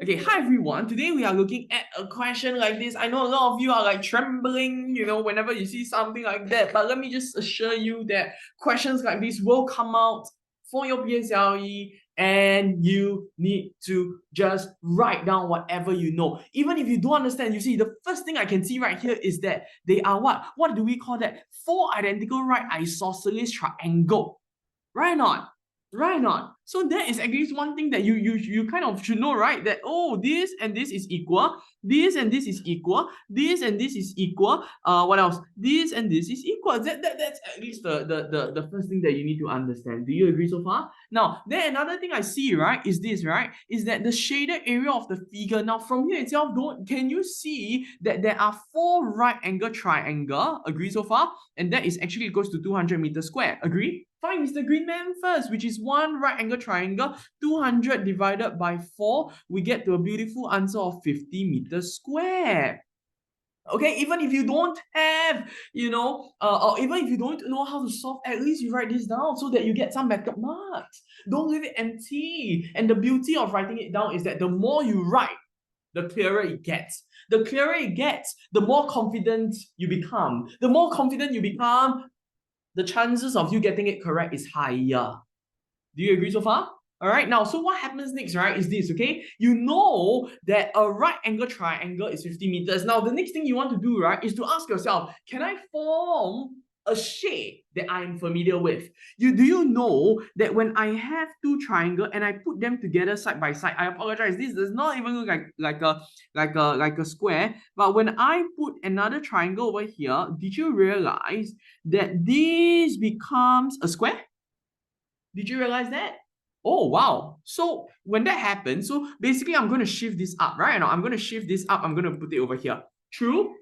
Okay, hi everyone. Today we are looking at a question like this. I know a lot of you are like trembling, whenever you see something like that. But let me just assure you that questions like this will come out for your PSLE, and you need to just write down whatever you know. Even if you don't understand, you see, the first thing I can see right here is that they are what? What do we call that? Four identical right isosceles triangle. Right or not? Right or not? So that is actually one thing that you kind of should know, right? That this and this is equal, this and this is equal, this and this is equal. What else? This and this is equal. That's at least the first thing that you need to understand. Do you agree so far? Now, then another thing I see, right, is this, right? Is that the shaded area of the figure. Now, from here itself, can you see that there are four right angle triangle? Agree so far? And that is actually equals to 200 meters square. Agree? Find Mr. Green Man first, which is one right angle triangle, 200 divided by 4. We get to a beautiful answer of 50 meters square. Okay, even if you don't have, or even if you don't know how to solve, at least you write this down so that you get some backup marks. Don't leave it empty. And the beauty of writing it down is that the more you write, the clearer it gets. The clearer it gets, the more confident you become. The more confident you become, the chances of you getting it correct is higher. Do you agree so far? All right, now, so what happens next, right, is this, okay? You know that a right angle triangle is 50 meters. Now, the next thing you want to do, right, is to ask yourself, can I form a shape that I'm familiar with? Do you know that when I have two triangles and I put them together side by side, I apologize, this does not even look like a square, but when I put another triangle over here, did you realize that this becomes a square? Did you realize that? Oh, wow. So when that happens, so basically I'm going to shift this up, right? Now I'm going to shift this up. I'm going to put it over here. True?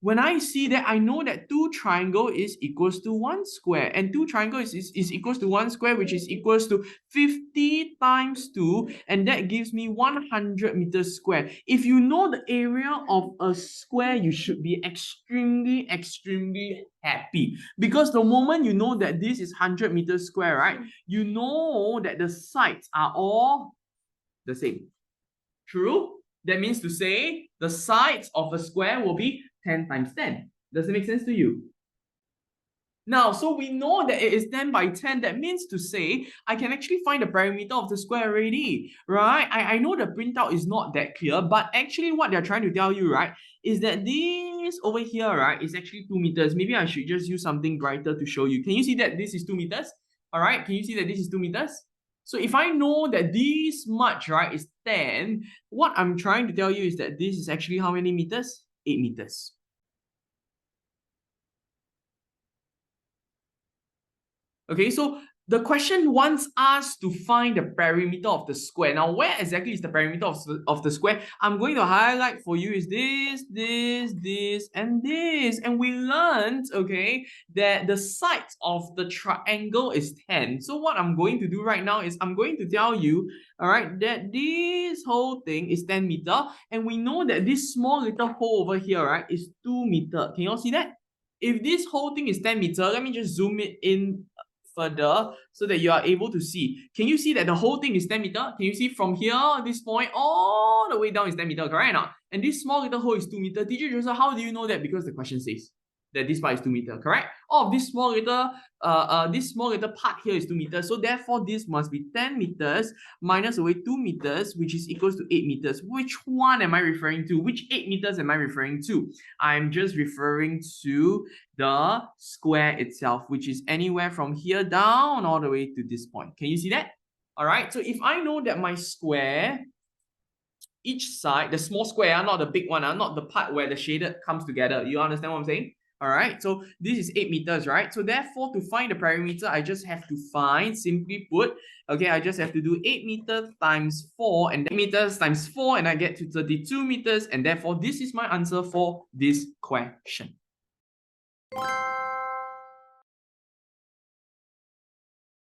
When I see that, I know that 2 triangle is equals to 1 square, and 2 triangle is equals to 1 square, which is equals to 50 times 2, and that gives me 100 meters square. If you know the area of a square, you should be extremely, extremely happy, because the moment you know that this is 100 meters square, right, you know that the sides are all the same. True? That means to say the sides of a square will be 10 times 10. Does it make sense to you? Now, so we know that it is 10 by 10. That means to say, I can actually find the perimeter of the square already, right? I know the printout is not that clear, but actually what they're trying to tell you, right, is that this over here, right, is actually 2 meters. Maybe I should just use something brighter to show you. Can you see that this is 2 meters? All right, can you see that this is 2 meters? So if I know that this much, right, is 10, what I'm trying to tell you is that this is actually how many meters? 8 meters. Okay, so the question wants us to find the perimeter of the square. Now, where exactly is the perimeter of the square? I'm going to highlight for you is this, and this. And we learned, okay, that the sides of the triangle is 10. So what I'm going to do right now is I'm going to tell you, all right, that this whole thing is 10 meter. And we know that this small little hole over here, right, is 2 meter. Can you all see that? If this whole thing is 10 meter, let me just zoom it in further so that you are able to see. Can you see that the whole thing is 10 meter? Can you see from here, this point, all the way down is 10 meter, correct or not? And this small little hole is 2 meter. Teacher Joseph, how do you know that? Because the question says that this part is 2 meter, correct? Oh, this small little part here is 2 meters. So therefore, this must be 10 meters minus away 2 meters, which is equals to 8 meters. Which one am I referring to? Which 8 meters am I referring to? I'm just referring to the square itself, which is anywhere from here down all the way to this point. Can you see that? All right. So if I know that my square, each side, the small square, not the big one, not the part where the shaded comes together. You understand what I'm saying? All right, so this is 8 meters, right? So therefore, to find the perimeter, I just have to find, simply put, okay, I just have to do 8 meters times 4, and 8 meters times 4, and I get to 32 meters, and therefore, this is my answer for this question.